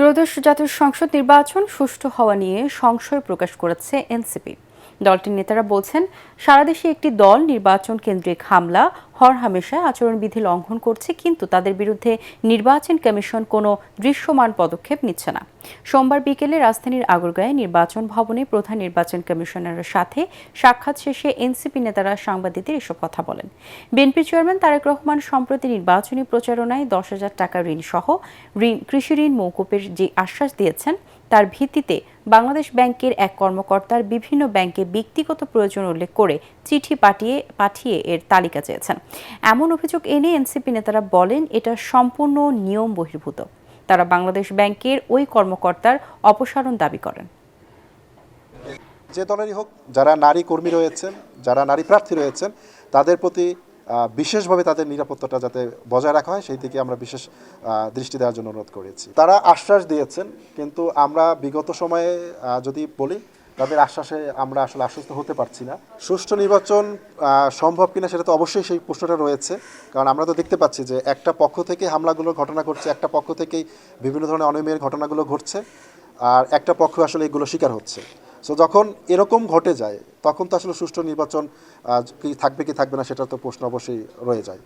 ত্রয়োদশ জাতীয় সংসদ নির্বাচন সুষ্ঠু হওয়া নিয়ে সংশয় প্রকাশ করেছে এনসিপি। দলটির নেতারা বলছেন, সারা দেশে একটি দল নির্বাচন কেন্দ্রিক হামলা হরহামেশায় আচরণবিধি লঙ্ঘন করছে, কিন্তু তাদের বিরুদ্ধে নির্বাচন কমিশন কোনো দৃশ্যমান পদক্ষেপ নিচ্ছে না। সোমবার বিকেলে রাজধানীর আগরগাঁয়ে নির্বাচন ভবনে প্রধান নির্বাচন কমিশনারের সাথে সাক্ষাৎ শেষে এনসিপি নেতারা সাংবাদিকদের এসব কথা বলেন। বিএনপি চেয়ারম্যান তারেক রহমান সম্প্রতি নির্বাচনী প্রচারণায় 10,000 টাকা ঋণ সহ কৃষি ঋণ মওকুফের যে আশ্বাস দিয়েছেন, তার ভিত্তিতে বাংলাদেশ ব্যাংকের এক কর্মকর্তার বিভিন্ন ব্যাংকে ব্যক্তিগত প্রয়োজন উল্লেখ করে চিঠি পাঠিয়ে এর তালিকা চেয়েছেন। এমন অভিযোগ এনে এনসিপি নেতারা বলেন, এটা সম্পূর্ণ নিয়ম বহির্ভূত। তারা বাংলাদেশ ব্যাংকের ওই কর্মকর্তার অপসারণ দাবি করেন। যে দলেরই হোক, যারা নারী কর্মী রয়েছেন, যারা নারী প্রার্থী রয়েছেন, তাদের প্রতি বিশেষভাবে তাদের নিরাপত্তাটা যাতে বজায় রাখা হয় সেই দিকে আমরা বিশেষ দৃষ্টি দেওয়ার জন্য অনুরোধ করেছি। তারা আশ্বাস দিয়েছেন, কিন্তু আমরা বিগত সময়ে যদি বলি, তাদের আশ্বাসে আমরা আসলে আশ্বস্ত হতে পারছি না। সুষ্ঠু নির্বাচন সম্ভব কিনা সেটা তো অবশ্যই সেই প্রশ্নটা রয়েছে, কারণ আমরা তো দেখতে পাচ্ছি যে একটা পক্ষ থেকে হামলাগুলোর ঘটনা ঘটছে, একটা পক্ষ থেকেই বিভিন্ন ধরনের অনিয়মের ঘটনাগুলো ঘটছে, আর একটা পক্ষ আসলে এগুলো শিকার হচ্ছে। সো যখন এরকম ঘটে যায়, তখন তো আসলে সুষ্ঠু নির্বাচন কি থাকবে কি থাকবে না সেটা তো প্রশ্ন অবশ্যই রয়ে যায়।